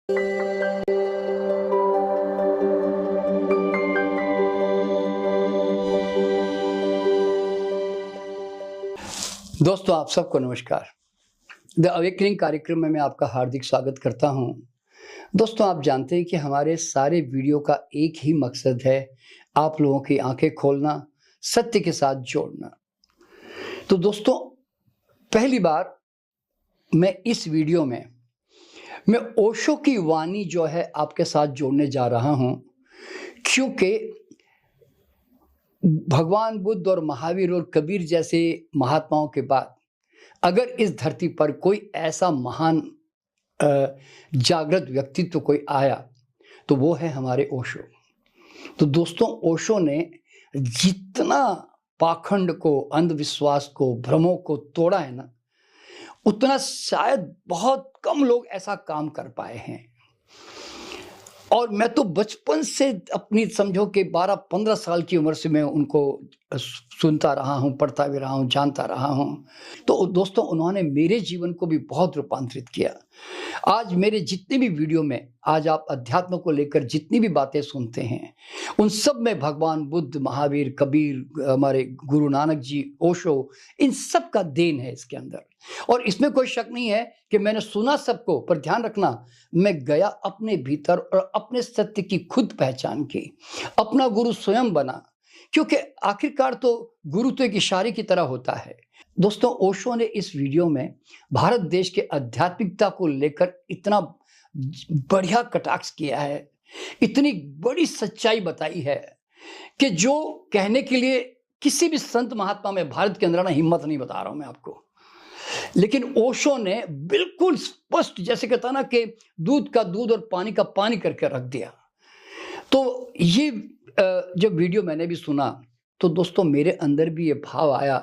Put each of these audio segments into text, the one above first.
दोस्तों, आप सबको नमस्कार। द अवेकनिंग कार्यक्रम में मैं आपका हार्दिक स्वागत करता हूं। दोस्तों, आप जानते हैं कि हमारे सारे वीडियो का एक ही मकसद है, आप लोगों की आंखें खोलना, सत्य के साथ जोड़ना। तो दोस्तों, पहली बार मैं इस वीडियो में मैं ओशो की वाणी जो है आपके साथ जोड़ने जा रहा हूं, क्योंकि भगवान बुद्ध और महावीर और कबीर जैसे महात्माओं के बाद अगर इस धरती पर कोई ऐसा महान जागृत व्यक्तित्व कोई आया तो वो है हमारे ओशो। तो दोस्तों, ओशो ने जितना पाखंड को, अंधविश्वास को, भ्रमों को तोड़ा है ना, उतना शायद बहुत कम लोग ऐसा काम कर पाए हैं। और मैं तो बचपन से अपनी समझो कि 12-15 साल की उम्र से मैं उनको सुनता रहा हूँ, पढ़ता भी रहा हूँ, जानता रहा हूँ। तो दोस्तों, उन्होंने मेरे जीवन को भी बहुत रूपांतरित किया। आज मेरे जितने भी वीडियो में आज आप अध्यात्म को लेकर जितनी भी बातें सुनते हैं, उन सब में भगवान बुद्ध, महावीर, कबीर, हमारे गुरु नानक जी, ओशो, इन सब का देन है इसके अंदर। और इसमें कोई शक नहीं है कि मैंने सुना सबको, पर ध्यान रखना, मैं गया अपने भीतर और अपने सत्य की खुद पहचान की, अपना गुरु स्वयं बना, क्योंकि आखिरकार तो गुरु तो एक इशारे की तरह होता है। दोस्तों, ओशो ने इस वीडियो में भारत देश के आध्यात्मिकता को लेकर इतना बढ़िया कटाक्ष किया है, इतनी बड़ी सच्चाई बताई है कि जो कहने के लिए किसी भी संत महात्मा में भारत के अंदर ना हिम्मत नहीं, बता रहा हूं मैं आपको। लेकिन ओशो ने बिल्कुल स्पष्ट, जैसे कहता ना कि दूध का दूध और पानी का पानी करके रख दिया। तो ये जब वीडियो मैंने भी सुना तो दोस्तों, मेरे अंदर भी ये भाव आया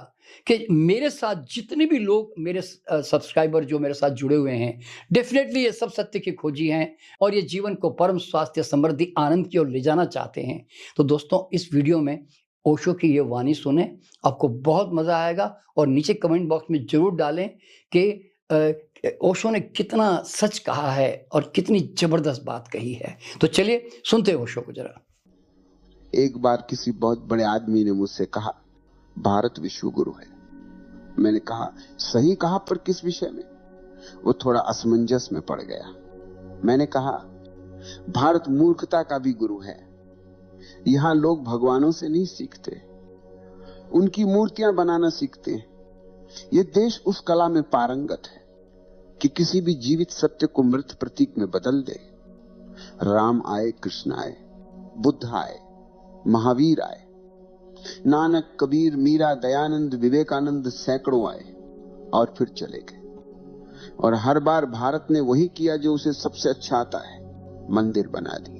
कि मेरे साथ जितने भी लोग, मेरे सब्सक्राइबर जो मेरे साथ जुड़े हुए हैं, डेफिनेटली ये सब सत्य की खोजी हैं और ये जीवन को परम स्वास्थ्य, समृद्धि, आनंद की ओर ले जाना चाहते हैं। तो दोस्तों, इस वीडियो में ओशो की ये वाणी सुने, आपको बहुत मजा आएगा। और नीचे कमेंट बॉक्स में जरूर डालें कि ओशो ने कितना सच कहा है और कितनी जबरदस्त बात कही है। तो चलिए सुनते हैं ओशो को जरा। एक बार किसी बहुत बड़े आदमी ने मुझसे कहा, भारत विश्व गुरु है। मैंने कहा, सही कहा, पर किस विषय में? वो थोड़ा असमंजस में पड़ गया। मैंने कहा, भारत मूर्खता का भी गुरु है। यहां लोग भगवानों से नहीं सीखते, उनकी मूर्तियां बनाना सीखते हैं। ये देश उस कला में पारंगत है कि किसी भी जीवित सत्य को मृत प्रतीक में बदल दे। राम आए, कृष्ण आए, बुद्ध आए, महावीर आए, नानक, कबीर, मीरा, दयानंद, विवेकानंद, सैकड़ों आए और फिर चले गए। और हर बार भारत ने वही किया जो उसे सबसे अच्छा आता है, मंदिर बना दिए।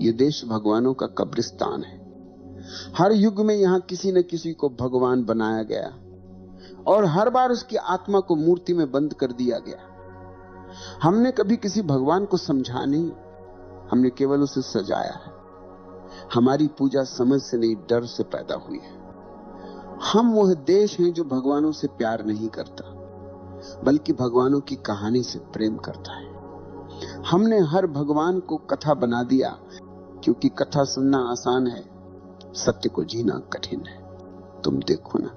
ये देश भगवानों का कब्रिस्तान है। हर युग में यहां किसी न किसी को भगवान बनाया गया और हर बार उसकी आत्मा को मूर्ति में बंद कर दिया गया। हमने कभी किसी भगवान को समझा नहीं, हमने केवल उसे सजाया है। हमारी पूजा समझ से नहीं, डर से पैदा हुई है। हम वह देश हैं जो भगवानों से प्यार नहीं करता, बल्कि भगवानों की कहानी से प्रेम करता है। हमने हर भगवान को कथा बना दिया, क्योंकि कथा सुनना आसान है, सत्य को जीना कठिन है। तुम देखो ना,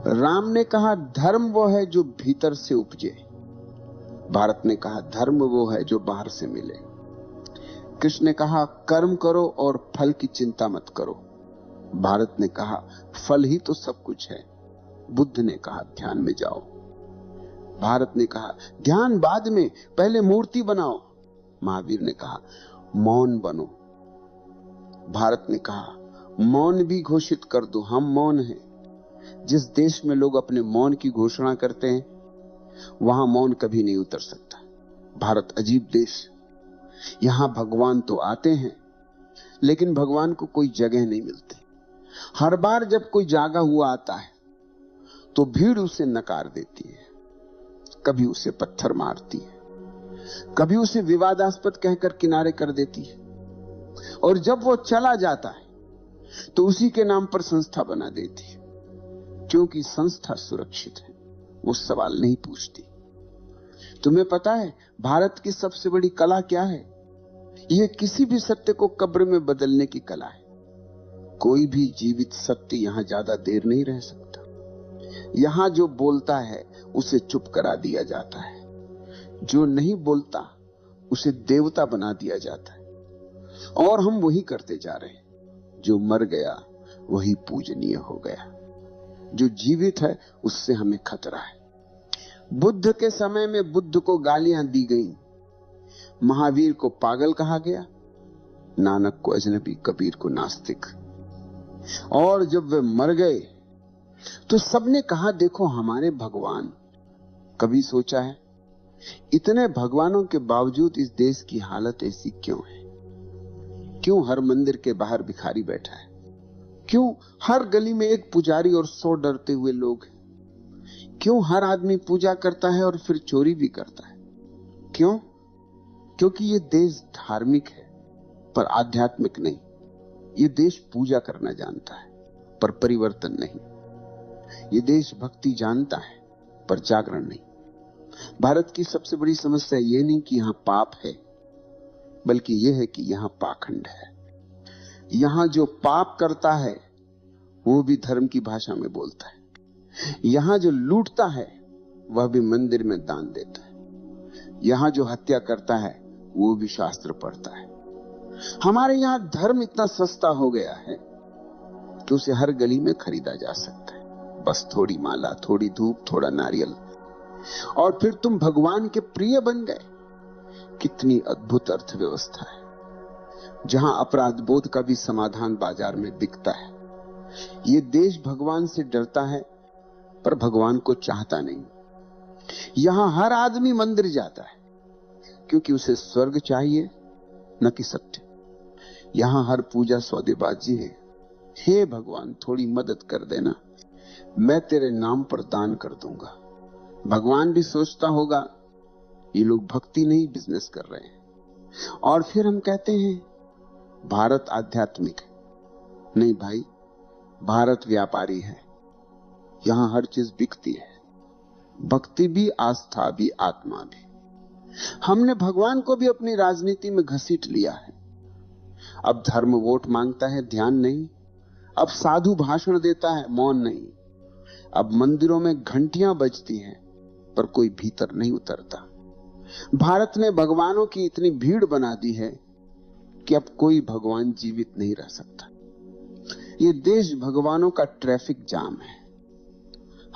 राम ने कहा, धर्म वो है जो भीतर से उपजे। भारत ने कहा, धर्म वो है जो बाहर से मिले। कृष्ण ने कहा, कर्म करो और फल की चिंता मत करो। भारत ने कहा, फल ही तो सब कुछ है। बुद्ध ने कहा, ध्यान में जाओ। भारत ने कहा, ध्यान बाद में, पहले मूर्ति बनाओ। महावीर ने कहा, मौन बनो। भारत ने कहा, मौन भी घोषित कर दो, हम मौन हैं। जिस देश में लोग अपने मौन की घोषणा करते हैं, वहां मौन कभी नहीं उतर सकता। भारत अजीब देश। यहां भगवान तो आते हैं, लेकिन भगवान को कोई जगह नहीं मिलती। हर बार जब कोई जागा हुआ आता है तो भीड़ उसे नकार देती है, कभी उसे पत्थर मारती है, कभी उसे विवादास्पद कहकर किनारे कर देती है, और जब वो चला जाता है तो उसी के नाम पर संस्था बना देती है। क्योंकि संस्था सुरक्षित है, वो सवाल नहीं पूछती। तुम्हें पता है भारत की सबसे बड़ी कला क्या है? यह किसी भी सत्य को कब्र में बदलने की कला है। कोई भी जीवित सत्य यहां ज्यादा देर नहीं रह सकता। यहां जो बोलता है उसे चुप करा दिया जाता है, जो नहीं बोलता उसे देवता बना दिया जाता है, और हम वही करते जा रहे हैं। जो मर गया वही पूजनीय हो गया, जो जीवित है उससे हमें खतरा है। बुद्ध के समय में बुद्ध को गालियां दी गई, महावीर को पागल कहा गया, नानक को अजनबी, कबीर को नास्तिक। और जब वे मर गए तो सबने कहा देखो हमारे भगवान। कभी सोचा है इतने भगवानों के बावजूद इस देश की हालत ऐसी क्यों है? क्यों हर मंदिर के बाहर भिखारी बैठा है? क्यों हर गली में एक पुजारी और 100 डरते हुए लोग हैं? क्यों हर आदमी पूजा करता है और फिर चोरी भी करता है? क्यों? क्योंकि ये देश धार्मिक है पर आध्यात्मिक नहीं। ये देश पूजा करना जानता है पर परिवर्तन नहीं। ये देश भक्ति जानता है पर जागरण नहीं। भारत की सबसे बड़ी समस्या ये नहीं कि यहां पाप है, बल्कि यह है कि यहां पाखंड है। यहां जो पाप करता है वो भी धर्म की भाषा में बोलता है। यहां जो लूटता है वह भी मंदिर में दान देता है। यहां जो हत्या करता है वो भी शास्त्र पढ़ता है। हमारे यहां धर्म इतना सस्ता हो गया है कि उसे हर गली में खरीदा जा सकता है। बस थोड़ी माला, थोड़ी धूप, थोड़ा नारियल, और फिर तुम भगवान के प्रिय बन गए। कितनी अद्भुत अर्थव्यवस्था है जहां अपराध बोध का भी समाधान बाजार में बिकता है। ये देश भगवान से डरता है पर भगवान को चाहता नहीं। यहां हर आदमी मंदिर जाता है क्योंकि उसे स्वर्ग चाहिए, न कि सत्य। यहां हर पूजा सौदेबाजी है। हे भगवान थोड़ी मदद कर देना, मैं तेरे नाम पर दान कर दूंगा। भगवान भी सोचता होगा ये लोग भक्ति नहीं बिजनेस कर रहे हैं। और फिर हम कहते हैं भारत आध्यात्मिक है। नहीं भाई, भारत व्यापारी है। यहां हर चीज बिकती है, भक्ति भी, आस्था भी, आत्मा भी। हमने भगवान को भी अपनी राजनीति में घसीट लिया है। अब धर्म वोट मांगता है, ध्यान नहीं। अब साधु भाषण देता है, मौन नहीं। अब मंदिरों में घंटियां बजती हैं पर कोई भीतर नहीं उतरता। भारत ने भगवानों की इतनी भीड़ बना दी है कि अब कोई भगवान जीवित नहीं रह सकता। ये देश भगवानों का ट्रैफिक जाम है।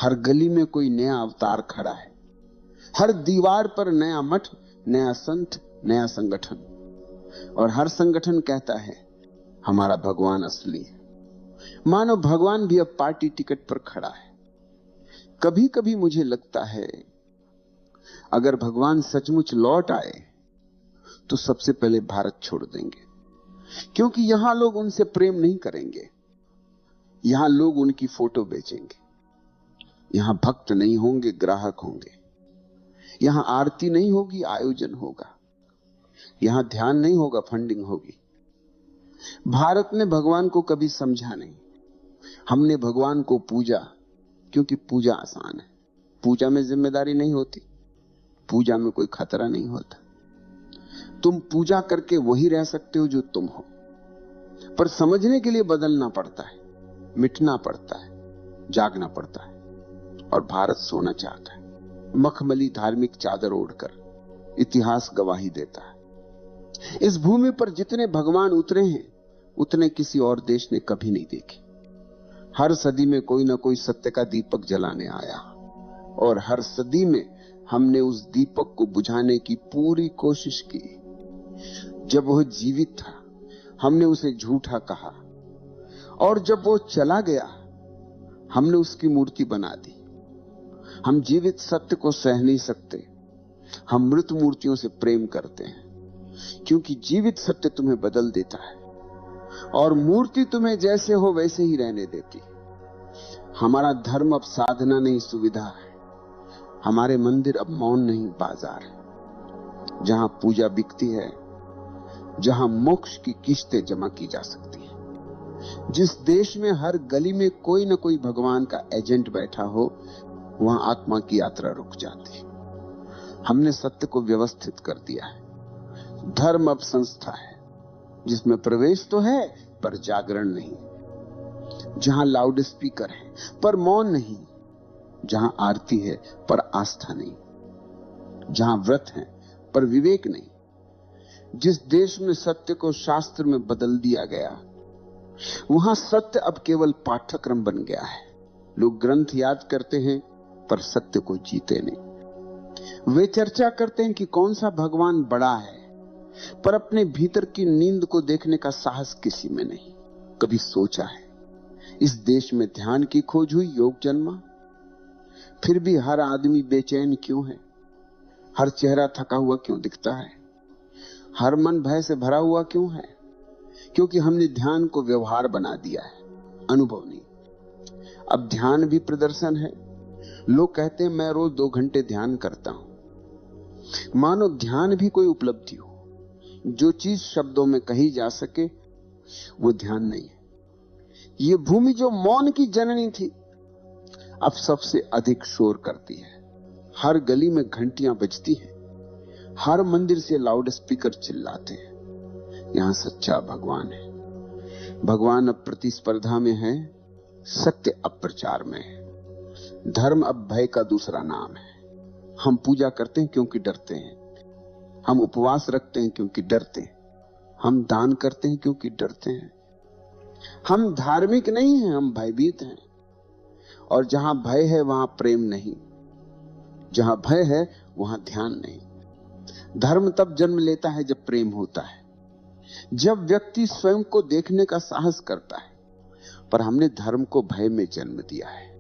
हर गली में कोई नया अवतार खड़ा है। हर दीवार पर नया मठ, नया संत, नया संगठन, और हर संगठन कहता है हमारा भगवान असली है। मानो भगवान भी अब पार्टी टिकट पर खड़ा है। कभी कभी मुझे लगता है अगर भगवान सचमुच लौट आए तो सबसे पहले भारत छोड़ देंगे, क्योंकि यहां लोग उनसे प्रेम नहीं करेंगे। यहां लोग उनकी फोटो बेचेंगे। यहां भक्त नहीं होंगे, ग्राहक होंगे। यहां आरती नहीं होगी, आयोजन होगा। यहां ध्यान नहीं होगा, फंडिंग होगी। भारत ने भगवान को कभी समझा नहीं। हमने भगवान को पूजा क्योंकि पूजा आसान है। पूजा में जिम्मेदारी नहीं होती, पूजा में कोई खतरा नहीं होता। तुम पूजा करके वही रह सकते हो जो तुम हो, पर समझने के लिए बदलना पड़ता है, मिटना पड़ता है, जागना पड़ता है। और भारत सोना चाहता है, मखमली धार्मिक चादर ओढ़कर। इतिहास गवाही देता है इस भूमि पर जितने भगवान उतरे हैं उतने किसी और देश ने कभी नहीं देखे। हर सदी में कोई ना कोई सत्य का दीपक जलाने आया, और हर सदी में हमने उस दीपक को बुझाने की पूरी कोशिश की। जब वह जीवित था हमने उसे झूठा कहा, और जब वो चला गया हमने उसकी मूर्ति बना दी। हम जीवित सत्य को सह नहीं सकते। हम मृत मूर्तियों से प्रेम करते हैं, क्योंकि जीवित सत्य तुम्हें बदल देता है और मूर्ति तुम्हें जैसे हो वैसे ही रहने देती। हमारा धर्म अब साधना नहीं, सुविधा है। हमारे मंदिर अब मौन नहीं, बाजार है, जहां पूजा बिकती है, जहां मोक्ष की किस्तें जमा की जा सकती है। जिस देश में हर गली में कोई ना कोई भगवान का एजेंट बैठा हो, वहां आत्मा की यात्रा रुक जाती है। हमने सत्य को व्यवस्थित कर दिया है। धर्म अब संस्था है जिसमें प्रवेश तो है पर जागरण नहीं, जहां लाउड स्पीकर है पर मौन नहीं, जहां आरती है पर आस्था नहीं, जहां व्रत है पर विवेक नहीं। जिस देश में सत्य को शास्त्र में बदल दिया गया, वहां सत्य अब केवल पाठ्यक्रम बन गया है। लोग ग्रंथ याद करते हैं पर सत्य को जीते नहीं। वे चर्चा करते हैं कि कौन सा भगवान बड़ा है, पर अपने भीतर की नींद को देखने का साहस किसी में नहीं। कभी सोचा है इस देश में ध्यान की खोज हुई, योग जन्मा, फिर भी हर आदमी बेचैन क्यों है? हर चेहरा थका हुआ क्यों दिखता है? हर मन भय से भरा हुआ क्यों है? क्योंकि हमने ध्यान को व्यवहार बना दिया है, अनुभव नहीं। अब ध्यान भी प्रदर्शन है। लोग कहते हैं मैं रोज 2 घंटे ध्यान करता हूं, मानो ध्यान भी कोई उपलब्धि हो। जो चीज शब्दों में कही जा सके वो ध्यान नहीं है। ये भूमि जो मौन की जननी थी, अब सबसे अधिक शोर करती है। हर गली में घंटियां बजती हैं, हर मंदिर से लाउड स्पीकर चिल्लाते हैं। यहां सच्चा भगवान है। भगवान अब प्रतिस्पर्धा में है, सत्य अब प्रचार में है। धर्म अब भय का दूसरा नाम है। हम पूजा करते हैं क्योंकि डरते हैं, हम उपवास रखते हैं क्योंकि डरते हैं, हम दान करते हैं क्योंकि डरते हैं। हम धार्मिक नहीं हैं, हम भयभीत हैं। और जहां भय है वहां प्रेम नहीं, जहां भय है वहां ध्यान नहीं। धर्म तब जन्म लेता है जब प्रेम होता है, जब व्यक्ति स्वयं को देखने का साहस करता है। पर हमने धर्म को भय में जन्म दिया है,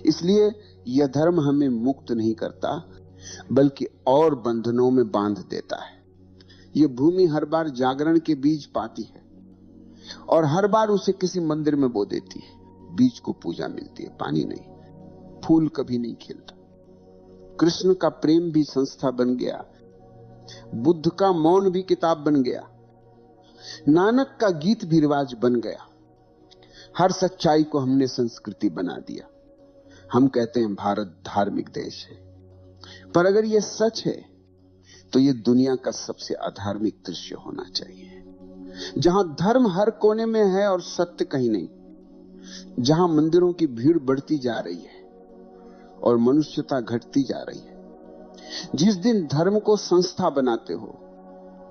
इसलिए यह धर्म हमें मुक्त नहीं करता बल्कि और बंधनों में बांध देता है। यह भूमि हर बार जागरण के बीज पाती है और हर बार उसे किसी मंदिर में बो देती है। बीज को पूजा मिलती है, पानी नहीं। फूल कभी नहीं खिलता। कृष्ण का प्रेम भी संस्था बन गया, बुद्ध का मौन भी किताब बन गया, नानक का गीत भी रिवाज बन गया। हर सच्चाई को हमने संस्कृति बना दिया। हम कहते हैं भारत धार्मिक देश है, पर अगर यह सच है तो यह दुनिया का सबसे अधार्मिक दृश्य होना चाहिए, जहां धर्म हर कोने में है और सत्य कहीं नहीं, जहां मंदिरों की भीड़ बढ़ती जा रही है और मनुष्यता घटती जा रही है। जिस दिन धर्म को संस्था बनाते हो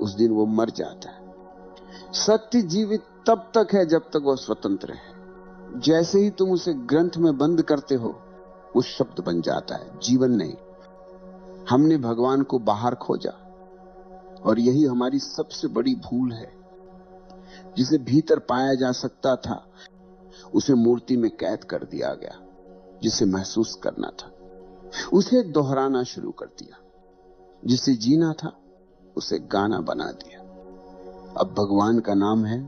उस दिन वो मर जाता है। सत्य जीवित तब तक है जब तक वो स्वतंत्र है। जैसे ही तुम उसे ग्रंथ में बंद करते हो वो शब्द बन जाता है, जीवन नहीं। हमने भगवान को बाहर खोजा और यही हमारी सबसे बड़ी भूल है। जिसे भीतर पाया जा सकता था उसे मूर्ति में कैद कर दिया गया। जिसे महसूस करना था उसे दोहराना शुरू कर दिया। जिसे जीना था उसे गाना बना दिया। अब भगवान का नाम है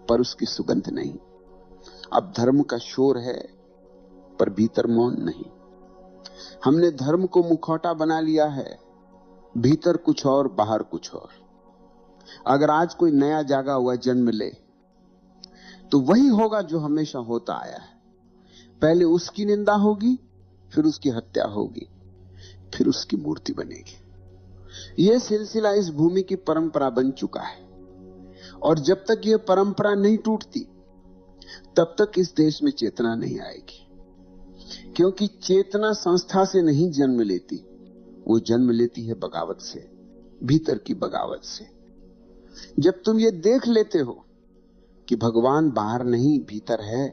पर उसकी सुगंध नहीं। अब धर्म का शोर है पर भीतर मौन नहीं। हमने धर्म को मुखौटा बना लिया है, भीतर कुछ और बाहर कुछ और। अगर आज कोई नया जागा हुआ जन्म ले तो वही होगा जो हमेशा होता आया है। पहले उसकी निंदा होगी, फिर उसकी हत्या होगी, फिर उसकी मूर्ति बनेगी। यह सिलसिला इस भूमि की परंपरा बन चुका है और जब तक यह परंपरा नहीं टूटती तब तक इस देश में चेतना नहीं आएगी। क्योंकि चेतना संस्था से नहीं जन्म लेती, वो जन्म लेती है बगावत से, भीतर की बगावत से। जब तुम ये देख लेते हो कि भगवान बाहर नहीं भीतर है,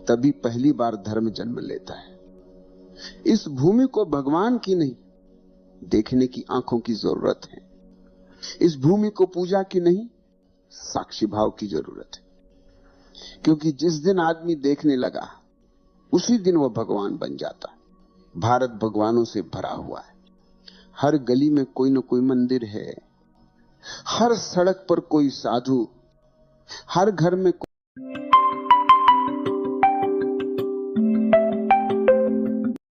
तभी पहली बार धर्म जन्म लेता है। इस भूमि को भगवान की नहीं देखने की आंखों की जरूरत है। इस भूमि को पूजा की नहीं साक्षी भाव की जरूरत है। क्योंकि जिस दिन आदमी देखने लगा उसी दिन वो भगवान बन जाता। भारत भगवानों से भरा हुआ है। हर गली में कोई न कोई मंदिर है, हर सड़क पर कोई साधु, हर घर में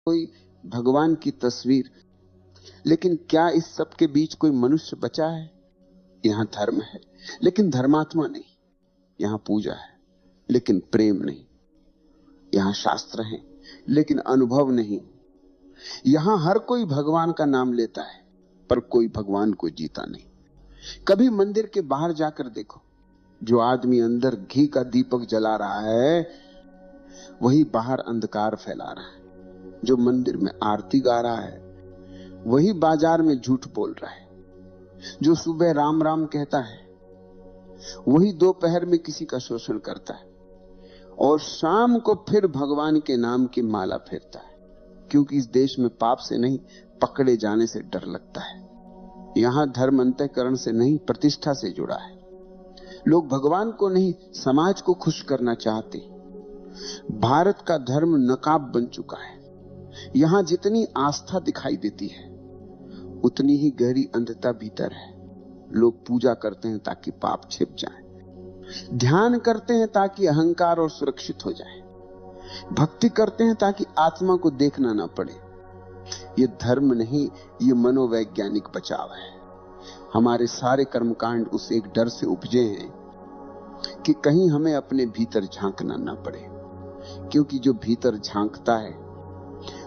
कोई भगवान की तस्वीर। लेकिन क्या इस सब के बीच कोई मनुष्य बचा है? यहां धर्म है लेकिन धर्मात्मा नहीं। यहां पूजा है लेकिन प्रेम नहीं। यहां शास्त्र है लेकिन अनुभव नहीं। यहां हर कोई भगवान का नाम लेता है, पर कोई भगवान को जीता नहीं। कभी मंदिर के बाहर जाकर देखो, जो आदमी अंदर घी का दीपक जला रहा है वही बाहर अंधकार फैला रहा है। जो मंदिर में आरती गा रहा है वही बाजार में झूठ बोल रहा है। जो सुबह राम राम कहता है वही दोपहर में किसी का शोषण करता है और शाम को फिर भगवान के नाम की माला फेरता है, क्योंकि इस देश में पाप से नहीं पकड़े जाने से डर लगता है। यहां धर्म अंतःकरण से नहीं प्रतिष्ठा से जुड़ा है। लोग भगवान को नहीं समाज को खुश करना चाहते। भारत का धर्म नकाब बन चुका है। यहां जितनी आस्था दिखाई देती है उतनी ही गहरी अंधता भीतर है। लोग पूजा करते हैं ताकि पाप छिप जाए, ध्यान करते हैं ताकि अहंकार और सुरक्षित हो जाए, भक्ति करते हैं ताकि आत्मा को देखना ना पड़े। ये धर्म नहीं, ये मनोवैज्ञानिक बचाव है। हमारे सारे कर्मकांड उस एक डर से उपजे हैं कि कहीं हमें अपने भीतर झांकना ना पड़े, क्योंकि जो भीतर झांकता है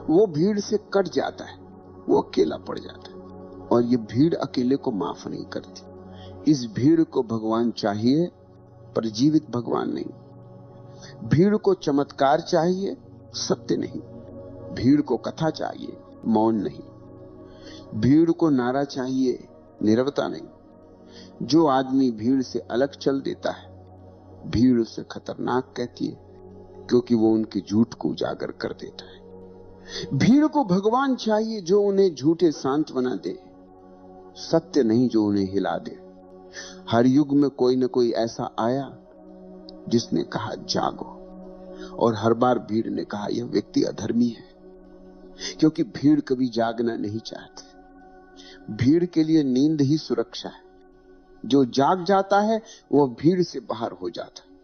वो भीड़ से कट जाता है, वो अकेला पड़ जाता है। और ये भीड़ अकेले को माफ नहीं करती। इस भीड़ को भगवान चाहिए पर जीवित भगवान नहीं। भीड़ को चमत्कार चाहिए, सत्य नहीं। भीड़ को कथा चाहिए, मौन नहीं। भीड़ को नारा चाहिए, नीरवता नहीं। जो आदमी भीड़ से अलग चल देता है भीड़ उसे खतरनाक कहती है, क्योंकि वो उनके झूठ को उजागर कर देता है। भीड़ को भगवान चाहिए जो उन्हें झूठे सांत्वना दे, सत्य नहीं जो उन्हें हिला दे। हर युग में कोई न कोई ऐसा आया जिसने कहा जागो, और हर बार भीड़ ने कहा यह व्यक्ति अधर्मी है, क्योंकि भीड़ कभी जागना नहीं चाहती। भीड़ के लिए नींद ही सुरक्षा है। जो जाग जाता है वो भीड़ से बाहर हो जाता है,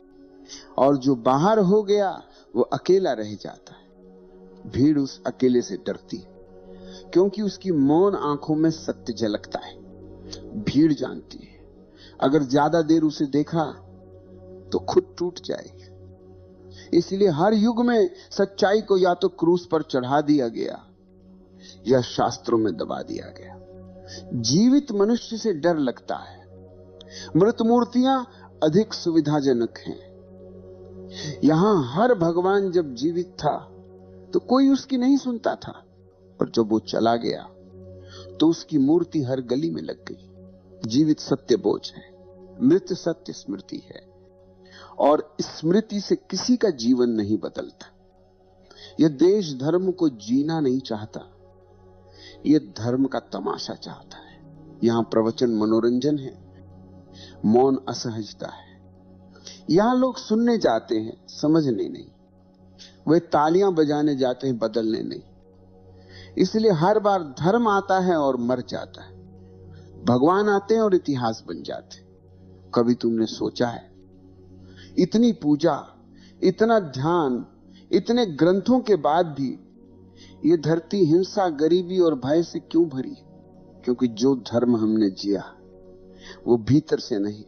और जो बाहर हो गया वो अकेला रह जाता है। भीड़ उस अकेले से डरती है, क्योंकि उसकी मौन आंखों में सत्य झलकता है। भीड़ जानती है अगर ज्यादा देर उसे देखा तो खुद टूट जाएगी। इसलिए हर युग में सच्चाई को या तो क्रूस पर चढ़ा दिया गया या शास्त्रों में दबा दिया गया। जीवित मनुष्य से डर लगता है, मृत मूर्तियां अधिक सुविधाजनक हैं। यहां हर भगवान जब जीवित था तो कोई उसकी नहीं सुनता था, और जब वो चला गया तो उसकी मूर्ति हर गली में लग गई। जीवित सत्य बोझ है, मृत सत्य स्मृति है, और स्मृति से किसी का जीवन नहीं बदलता। यह देश धर्म को जीना नहीं चाहता, यह धर्म का तमाशा चाहता है। यहां प्रवचन मनोरंजन है, मौन असहजता है। यहां लोग सुनने जाते हैं, समझने नहीं। वे तालियां बजाने जाते हैं, बदलने नहीं। इसलिए हर बार धर्म आता है और मर जाता है, भगवान आते हैं और इतिहास बन जाते हैं। कभी तुमने सोचा है इतनी पूजा, इतना ध्यान, इतने ग्रंथों के बाद भी ये धरती हिंसा, गरीबी और भय से क्यों भरी? क्योंकि जो धर्म हमने जिया वो भीतर से नहीं,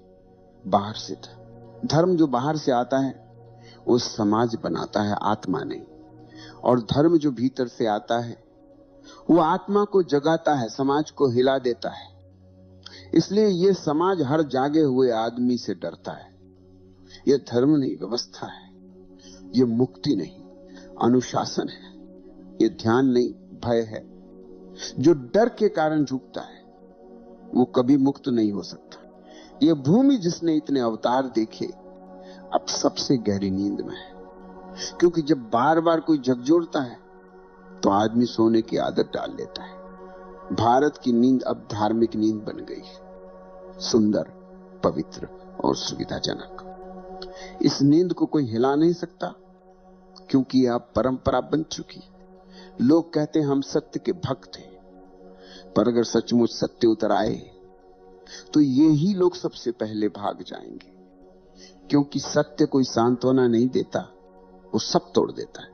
बाहर से था। धर्म जो बाहर से आता है वो समाज बनाता है, आत्मा नहीं। और धर्म जो भीतर से आता है वो आत्मा को जगाता है, समाज को हिला देता है। इसलिए ये समाज हर जागे हुए आदमी से डरता है। यह धर्म नहीं, व्यवस्था है। यह मुक्ति नहीं, अनुशासन है। यह ध्यान नहीं, भय है। जो डर के कारण झुकता है वो कभी मुक्त नहीं हो सकता। यह भूमि जिसने इतने अवतार देखे अब सबसे गहरी नींद में है, क्योंकि जब बार बार कोई झकझोरता है तो आदमी सोने की आदत डाल लेता है। भारत की नींद अब धार्मिक नींद बन गई है, सुंदर, पवित्र और सुविधाजनक। इस नींद को कोई हिला नहीं सकता, क्योंकि यह परंपरा बन चुकी है। लोग कहते हैं हम सत्य के भक्त हैं, पर अगर सचमुच सत्य उतर आए तो ये ही लोग सबसे पहले भाग जाएंगे, क्योंकि सत्य कोई सांत्वना नहीं देता, वो सब तोड़ देता है।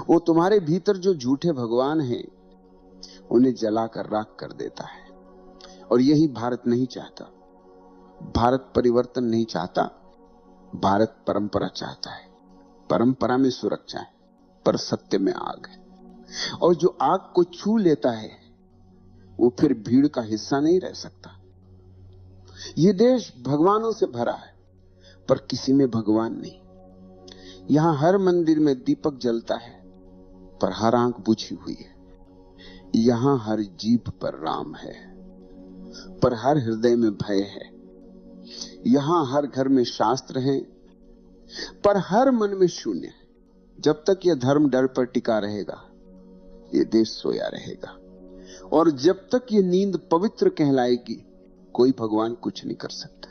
वो तुम्हारे भीतर जो झूठे भगवान हैं उन्हें जलाकर राख कर देता है। और यही भारत नहीं चाहता। भारत परिवर्तन नहीं चाहता, भारत परंपरा चाहता है। परंपरा में सुरक्षा है, पर सत्य में आग है। और जो आग को छू लेता है वो फिर भीड़ का हिस्सा नहीं रह सकता। ये देश भगवानों से भरा है, पर किसी में भगवान नहीं। यहां हर मंदिर में दीपक जलता है, पर हर आंख बुझी हुई है। यहां हर जीभ पर राम है, पर हर हृदय में भय है। यहां हर घर में शास्त्र हैं, पर हर मन में शून्य है। जब तक यह धर्म डर पर टिका रहेगा, ये देश सोया रहेगा। और जब तक ये नींद पवित्र कहलाएगी, कोई भगवान कुछ नहीं कर सकता।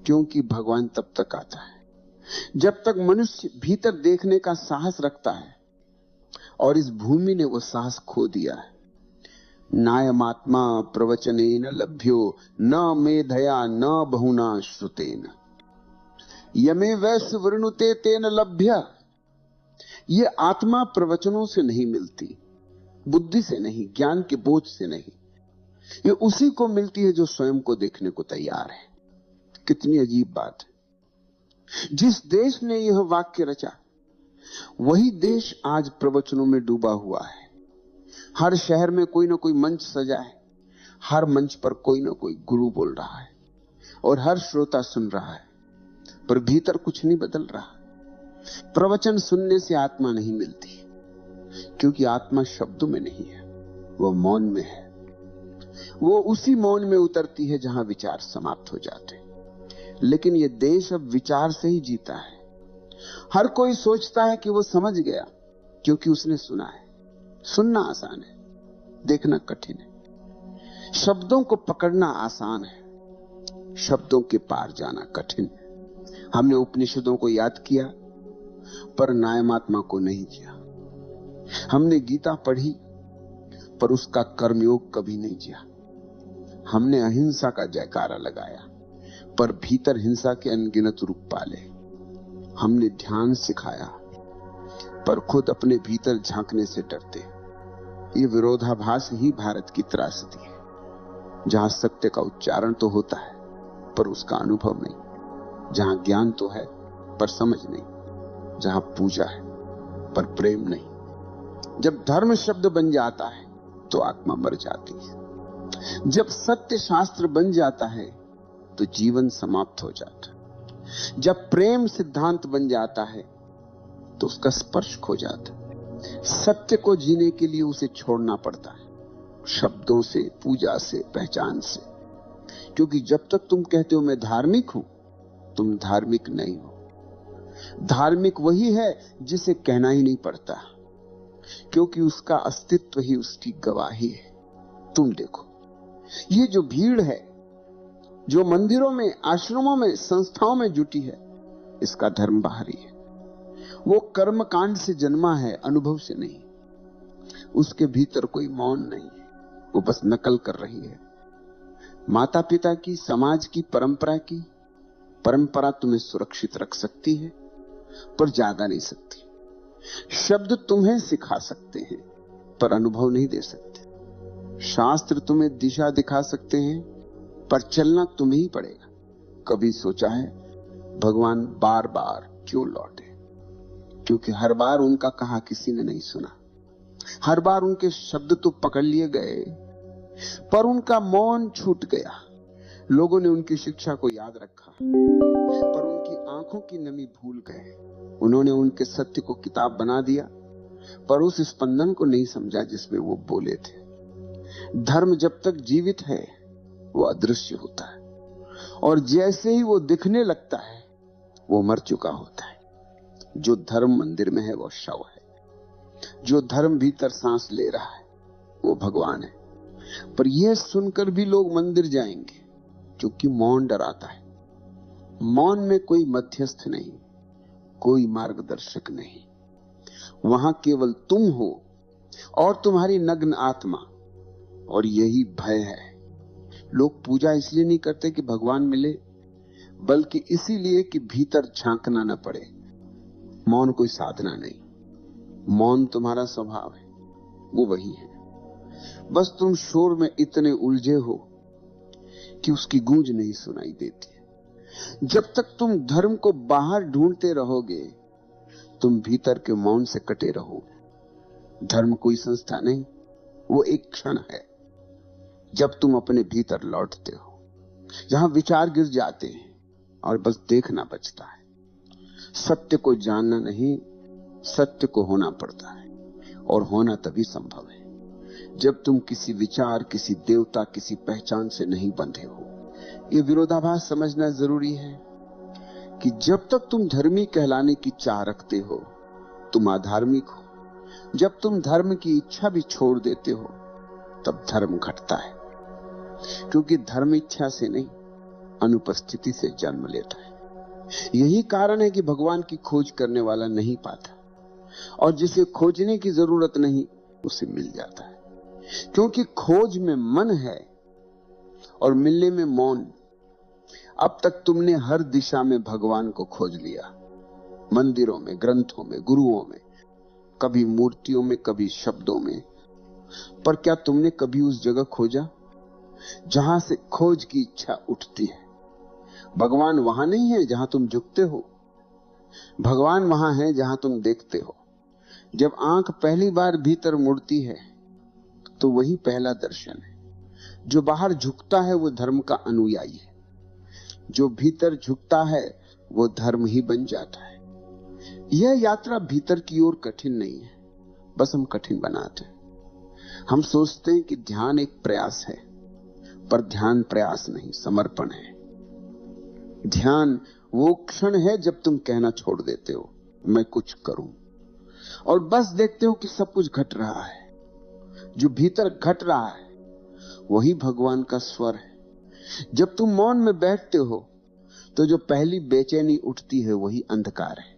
क्योंकि भगवान तब तक आता है जब तक मनुष्य भीतर देखने का साहस रखता है, और इस भूमि ने वो साहस खो दिया है। नायमात्मा प्रवचनेन लभ्यो न मेधया न बहुना श्रुतेन यमे वैश्य वृणुते तेन लभ्य। ये आत्मा प्रवचनों से नहीं मिलती, बुद्धि से नहीं, ज्ञान के बोझ से नहीं। ये उसी को मिलती है जो स्वयं को देखने को तैयार है। कितनी अजीब बात है। जिस देश ने यह वाक्य रचा, वही देश आज प्रवचनों में डूबा हुआ है। हर शहर में कोई ना कोई मंच सजा है, हर मंच पर कोई ना कोई गुरु बोल रहा है, और हर श्रोता सुन रहा है, पर भीतर कुछ नहीं बदल रहा। प्रवचन सुनने से आत्मा नहीं मिलती, क्योंकि आत्मा शब्दों में नहीं है, वो मौन में है। वो उसी मौन में उतरती है जहां विचार समाप्त हो जाते हैं। लेकिन ये देश अब विचार से ही जीता है। हर कोई सोचता है कि वो समझ गया, क्योंकि उसने सुना है। सुनना आसान है, देखना कठिन है। शब्दों को पकड़ना आसान है, शब्दों के पार जाना कठिन है। हमने उपनिषदों को याद किया, पर नायमात्मा को नहीं किया। हमने गीता पढ़ी, पर उसका कर्मयोग कभी नहीं किया। हमने अहिंसा का जयकारा लगाया, पर भीतर हिंसा के अनगिनत रूप पाले। हमने ध्यान सिखाया, पर खुद अपने भीतर झांकने से डरते। ये विरोधाभास ही भारत की त्रासदी है, जहां सत्य का उच्चारण तो होता है, पर उसका अनुभव नहीं। जहां ज्ञान तो है, पर समझ नहीं। जहां पूजा है, पर प्रेम नहीं। जब धर्म शब्द बन जाता है, तो आत्मा मर जाती है। जब सत्य शास्त्र बन जाता है, तो जीवन समाप्त हो जाता है। जब प्रेम सिद्धांत बन जाता है, तो उसका स्पर्श खो जाता है। सत्य को जीने के लिए उसे छोड़ना पड़ता है, शब्दों से, पूजा से, पहचान से। क्योंकि जब तक तुम कहते हो मैं धार्मिक हूं, तुम धार्मिक नहीं हो। धार्मिक वही है जिसे कहना ही नहीं पड़ता, क्योंकि उसका अस्तित्व ही उसकी गवाही है। तुम देखो, ये जो भीड़ है, जो मंदिरों में, आश्रमों में, संस्थाओं में जुटी है, इसका धर्म बाहरी है। वो कर्मकांड से जन्मा है, अनुभव से नहीं। उसके भीतर कोई मौन नहीं है, वो बस नकल कर रही है। माता पिता की, समाज की, परंपरा तुम्हें सुरक्षित रख सकती है, पर ज्यादा नहीं सकती। शब्द तुम्हें सिखा सकते हैं, पर अनुभव नहीं दे सकते। शास्त्र तुम्हें दिशा दिखा सकते हैं, पर चलना तुम्हें ही पड़ेगा। कभी सोचा है भगवान बार बार क्यों लौटे? क्योंकि हर बार उनका कहा किसी ने नहीं सुना। हर बार उनके शब्द तो पकड़ लिए गए, पर उनका मौन छूट गया। लोगों ने उनकी शिक्षा को याद रखा, पर उनकी आंखों की नमी भूल गए। उन्होंने उनके सत्य को किताब बना दिया, पर उस स्पंदन को नहीं समझा जिसमें वो बोले थे। धर्म जब तक जीवित है, वो अदृश्य होता है, और जैसे ही वो दिखने लगता है, वो मर चुका होता है। जो धर्म मंदिर में है, वो शव है। जो धर्म भीतर सांस ले रहा है, वो भगवान है। पर यह सुनकर भी लोग मंदिर जाएंगे, क्योंकि मौन डराता है। मौन में कोई मध्यस्थ नहीं, कोई मार्गदर्शक नहीं। वहां केवल तुम हो और तुम्हारी नग्न आत्मा, और यही भय है। लोग पूजा इसलिए नहीं करते कि भगवान मिले, बल्कि इसीलिए कि भीतर झांकना न पड़े। मौन कोई साधना नहीं, मौन तुम्हारा स्वभाव है, वो वही है। बस तुम शोर में इतने उलझे हो कि उसकी गूंज नहीं सुनाई देती। जब तक तुम धर्म को बाहर ढूंढते रहोगे, तुम भीतर के मौन से कटे रहोगे। धर्म कोई संस्था नहीं, वो एक क्षण है जब तुम अपने भीतर लौटते हो, जहां विचार गिर जाते हैं और बस देखना बचता है। सत्य को जानना नहीं, सत्य को होना पड़ता है, और होना तभी संभव है जब तुम किसी विचार, किसी देवता, किसी पहचान से नहीं बंधे हो। ये विरोधाभास समझना जरूरी है कि जब तक तुम धर्मी कहलाने की चाह रखते हो, तुम अधार्मिक हो। जब तुम धर्म की इच्छा भी छोड़ देते हो, तब धर्म घटता है, क्योंकि धर्म इच्छा से नहीं, अनुपस्थिति से जन्म लेता है। यही कारण है कि भगवान की खोज करने वाला नहीं पाता, और जिसे खोजने की जरूरत नहीं, उसे मिल जाता है। क्योंकि खोज में मन है और मिलने में मौन। अब तक तुमने हर दिशा में भगवान को खोज लिया, मंदिरों में, ग्रंथों में, गुरुओं में, कभी मूर्तियों में, कभी शब्दों में, पर क्या तुमने कभी उस जगह खोजा जहां से खोज की इच्छा उठती है? भगवान वहां नहीं है जहां तुम झुकते हो, भगवान वहां है जहां तुम देखते हो। जब आंख पहली बार भीतर मुड़ती है, तो वही पहला दर्शन है। जो बाहर झुकता है वो धर्म का अनुयायी है, जो भीतर झुकता है वो धर्म ही बन जाता है। यह यात्रा भीतर की ओर कठिन नहीं है, बस हम कठिन बनाते हैं। हम सोचते हैं कि ध्यान एक प्रयास है, पर ध्यान प्रयास नहीं, समर्पण है। ध्यान वो क्षण है जब तुम कहना छोड़ देते हो मैं कुछ करूं, और बस देखते हो कि सब कुछ घट रहा है। जो भीतर घट रहा है वही भगवान का स्वर है। जब तुम मौन में बैठते हो, तो जो पहली बेचैनी उठती है वही अंधकार है।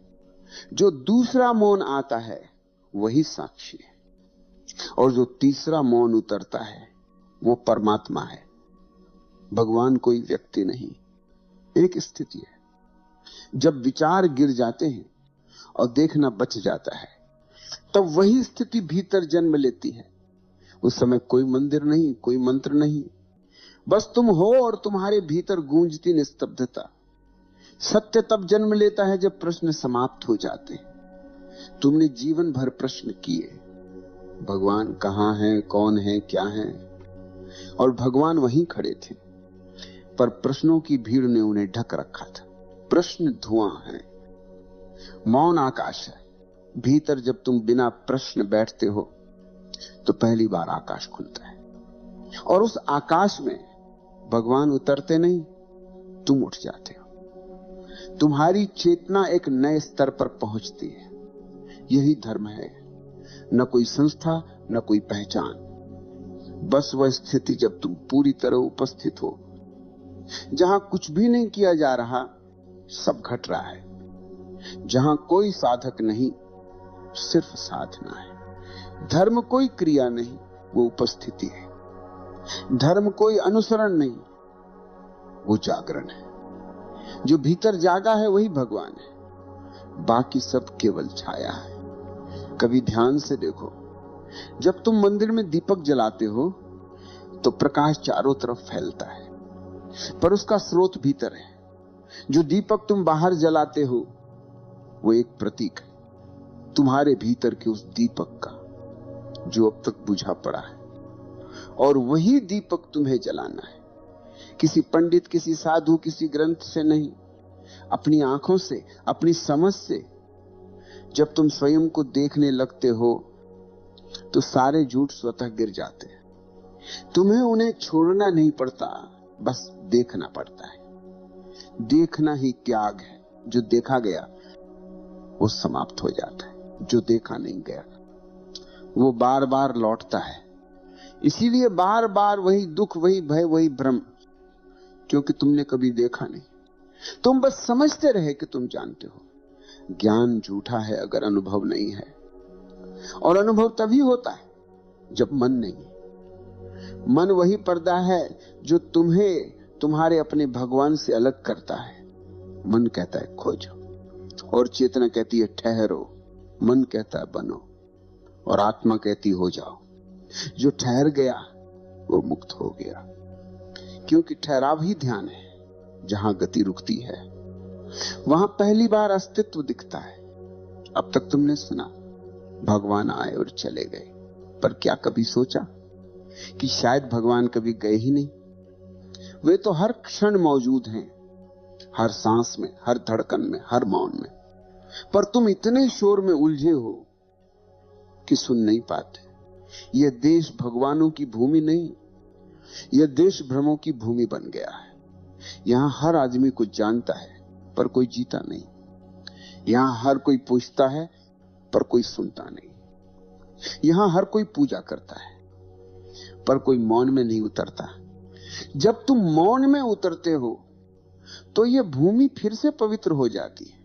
जो दूसरा मौन आता है वही साक्षी है, और जो तीसरा मौन उतरता है वो परमात्मा है। भगवान कोई व्यक्ति नहीं, एक स्थिति है। जब विचार गिर जाते हैं और देखना बच जाता है, तब वही स्थिति भीतर जन्म लेती है। उस समय कोई मंदिर नहीं, कोई मंत्र नहीं, बस तुम हो और तुम्हारे भीतर गूंजती निस्तब्धता। सत्य तब जन्म लेता है जब प्रश्न समाप्त हो जाते हैं। तुमने जीवन भर प्रश्न किए, भगवान कहां है, कौन है, क्या है, और भगवान वहीं खड़े थे, पर प्रश्नों की भीड़ ने उन्हें ढक रखा था। प्रश्न धुआं है, मौन आकाश है। भीतर जब तुम बिना प्रश्न बैठते हो, तो पहली बार आकाश खुलता है, और उस आकाश में भगवान उतरते नहीं, तुम उठ जाते हो। तुम्हारी चेतना एक नए स्तर पर पहुंचती है। यही धर्म है, न कोई संस्था, न कोई पहचान, बस वह स्थिति जब तुम पूरी तरह उपस्थित हो, जहां कुछ भी नहीं किया जा रहा, सब घट रहा है। जहां कोई साधक नहीं, सिर्फ साधना है। धर्म कोई क्रिया नहीं, वो उपस्थिति है। धर्म कोई अनुसरण नहीं, वो जागरण है। जो भीतर जागा है वही भगवान है, बाकी सब केवल छाया है। कभी ध्यान से देखो, जब तुम मंदिर में दीपक जलाते हो तो प्रकाश चारों तरफ फैलता है, पर उसका स्रोत भीतर है। जो दीपक तुम बाहर जलाते हो वो एक प्रतीक है तुम्हारे भीतर के उस दीपक का जो अब तक बुझा पड़ा है, और वही दीपक तुम्हें जलाना है। किसी पंडित, किसी साधु, किसी ग्रंथ से नहीं, अपनी आंखों से, अपनी समझ से। जब तुम स्वयं को देखने लगते हो तो सारे झूठ स्वतः गिर जाते हैं। तुम्हें उन्हें छोड़ना नहीं पड़ता, बस देखना पड़ता है। देखना ही त्याग है। जो देखा गया वो समाप्त हो जाता है, जो देखा नहीं गया वो बार बार लौटता है। इसीलिए बार बार वही दुख, वही भय, वही भ्रम, क्योंकि तुमने कभी देखा नहीं। तुम बस समझते रहे कि तुम जानते हो। ज्ञान झूठा है अगर अनुभव नहीं है, और अनुभव तभी होता है जब मन नहीं। मन वही पर्दा है जो तुम्हें तुम्हारे अपने भगवान से अलग करता है। मन कहता है खोजो, और चेतना कहती है ठहरो। मन कहता है बनो, और आत्मा कहती हो जाओ। जो ठहर गया वो मुक्त हो गया, क्योंकि ठहराव ही ध्यान है। जहां गति रुकती है वहां पहली बार अस्तित्व दिखता है। अब तक तुमने सुना, भगवान आए और चले गए, पर क्या कभी सोचा कि शायद भगवान कभी गए ही नहीं? वे तो हर क्षण मौजूद हैं, हर सांस में, हर धड़कन में, हर मौन में। पर तुम इतने शोर में उलझे हो कि सुन नहीं पाते। यह देश भगवानों की भूमि नहीं, यह देश भ्रमों की भूमि बन गया है। यहां हर आदमी कुछ जानता है पर कोई जीता नहीं। यहां हर कोई पूछता है पर कोई सुनता नहीं। यहां हर कोई पूजा करता है पर कोई मौन में नहीं उतरता। जब तुम मौन में उतरते हो तो यह भूमि फिर से पवित्र हो जाती है।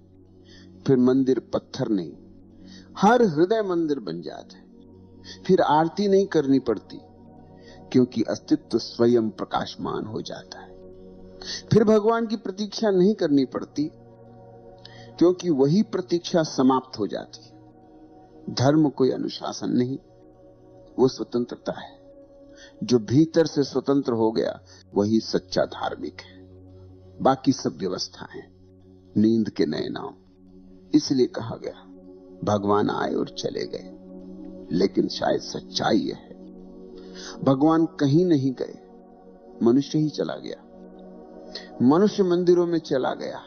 फिर मंदिर पत्थर नहीं, हर हृदय मंदिर बन जाता है। फिर आरती नहीं करनी पड़ती, क्योंकि अस्तित्व स्वयं प्रकाशमान हो जाता है। फिर भगवान की प्रतीक्षा नहीं करनी पड़ती, क्योंकि वही प्रतीक्षा समाप्त हो जाती है। धर्म कोई अनुशासन नहीं, वो स्वतंत्रता है। जो भीतर से स्वतंत्र हो गया वही सच्चा धार्मिक है। बाकी सब व्यवस्था है, नींद के नए नाम। इसलिए कहा गया भगवान आए और चले गए, लेकिन शायद सच्चाई यह है भगवान कहीं नहीं गए, मनुष्य ही चला गया। मनुष्य मंदिरों में चला गया,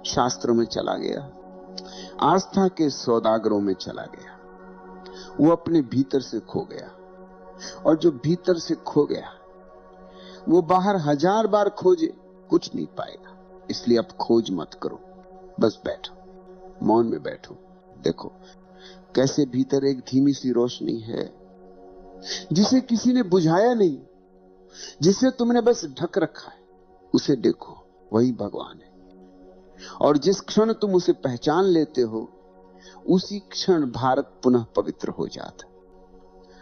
शास्त्रों में चला गया, आस्था के सौदागरों में चला गया। वो अपने भीतर से खो गया, और जो भीतर से खो गया वो बाहर 1000 बार खोजे कुछ नहीं पाएगा। इसलिए अब खोज मत करो, बस बैठो, मौन में बैठो। देखो कैसे भीतर एक धीमी सी रोशनी है जिसे किसी ने बुझाया नहीं, जिसे तुमने बस ढक रखा है। उसे देखो, वही भगवान है। और जिस क्षण तुम उसे पहचान लेते हो उसी क्षण भारत पुनः पवित्र हो जाता।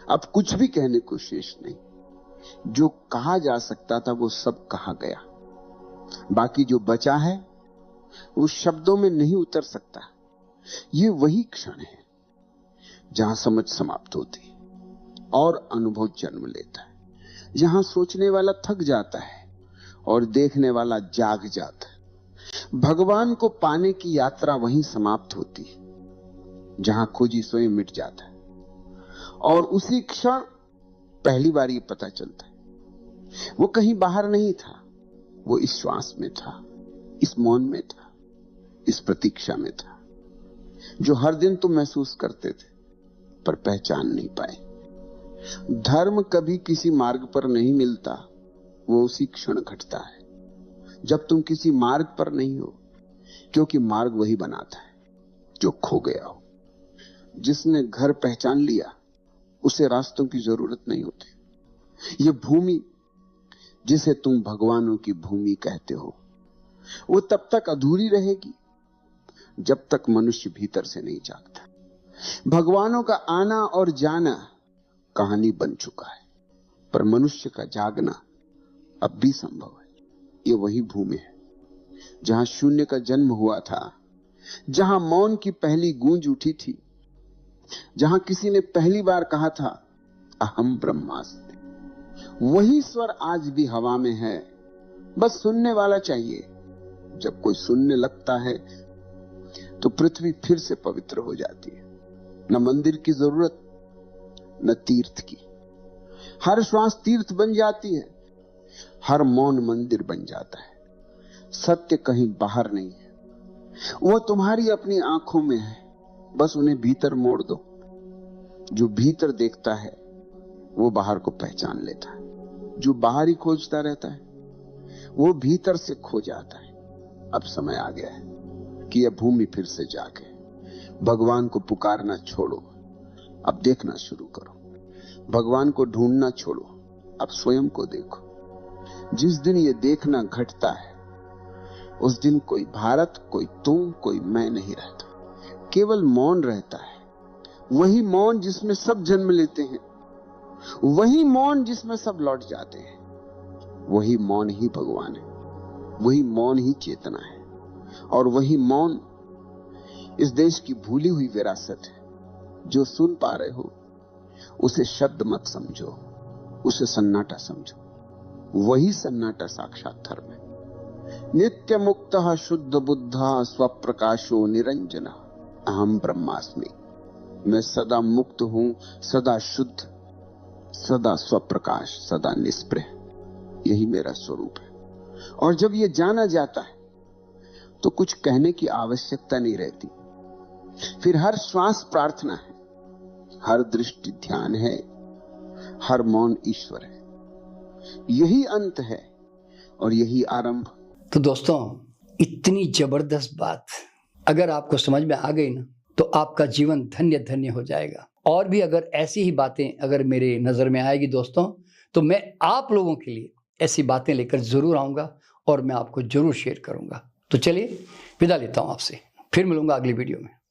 अब कुछ भी कहने को शेष नहीं। जो कहा जा सकता था वो सब कहा गया। बाकी जो बचा है वो शब्दों में नहीं उतर सकता। ये वही क्षण है जहां समझ समाप्त होती है और अनुभव जन्म लेता है, जहां सोचने वाला थक जाता है और देखने वाला जाग जाता है। भगवान को पाने की यात्रा वहीं समाप्त होती है जहां खोजी स्वयं मिट जाता है, और उसी क्षण पहली बार ये पता चलता है वो कहीं बाहर नहीं था, वो इस श्वास में था, इस मौन में था, इस प्रतीक्षा में था, जो हर दिन तुम महसूस करते थे पर पहचान नहीं पाए। धर्म कभी किसी मार्ग पर नहीं मिलता, वो उसी क्षण घटता है जब तुम किसी मार्ग पर नहीं हो, क्योंकि मार्ग वही बनाता है जो खो गया हो। जिसने घर पहचान लिया उसे रास्तों की जरूरत नहीं होती। ये भूमि जिसे तुम भगवानों की भूमि कहते हो वो तब तक अधूरी रहेगी जब तक मनुष्य भीतर से नहीं जागता। भगवानों का आना और जाना कहानी बन चुका है, पर मनुष्य का जागना अब भी संभव है। ये वही भूमि है जहां शून्य का जन्म हुआ था, जहां मौन की पहली गूंज उठी थी, जहां किसी ने पहली बार कहा था अहम ब्रह्मास्मि। वही स्वर आज भी हवा में है, बस सुनने वाला चाहिए। जब कोई सुनने लगता है तो पृथ्वी फिर से पवित्र हो जाती है। न मंदिर की जरूरत, न तीर्थ की। हर श्वास तीर्थ बन जाती है, हर मौन मंदिर बन जाता है। सत्य कहीं बाहर नहीं है, वो तुम्हारी अपनी आंखों में है, बस उन्हें भीतर मोड़ दो। जो भीतर देखता है वो बाहर को पहचान लेता है। जो बाहर ही खोजता रहता है वो भीतर से खो जाता है। अब समय आ गया है कि यह भूमि फिर से जागे। भगवान को पुकारना छोड़ो, अब देखना शुरू करो। भगवान को ढूंढना छोड़ो, अब स्वयं को देखो। जिस दिन ये देखना घटता है उस दिन कोई भारत, कोई तुम, कोई मैं नहीं रहता। केवल मौन रहता है। वही मौन जिसमें सब जन्म लेते हैं, वही मौन जिसमें सब लौट जाते हैं। वही मौन ही भगवान है, वही मौन ही चेतना है, और वही मौन इस देश की भूली हुई विरासत है। जो सुन पा रहे हो उसे शब्द मत समझो, उसे सन्नाटा समझो। वही सन्नाटा साक्षात धर्म है। नित्य मुक्तः शुद्ध बुद्धः स्वप्रकाशो निरंजनः अहम ब्रह्मास्मि। मैं सदा मुक्त हूं, सदा शुद्ध, सदा स्वप्रकाश, सदा निष्प्रह। यही मेरा स्वरूप है। और जब ये जाना जाता है तो कुछ कहने की आवश्यकता नहीं रहती। फिर हर श्वास प्रार्थना है, हर दृष्टि ध्यान है, हर मौन ईश्वर है। यही अंत है और यही आरंभ। तो दोस्तों, इतनी जबरदस्त बात अगर आपको समझ में आ गई ना, तो आपका जीवन धन्य धन्य हो जाएगा। और भी अगर ऐसी ही बातें अगर मेरे नजर में आएगी दोस्तों, तो मैं आप लोगों के लिए ऐसी बातें लेकर जरूर आऊंगा और मैं आपको जरूर शेयर करूंगा। तो चलिए विदा लेता हूं आपसे, फिर मिलूंगा अगली वीडियो में।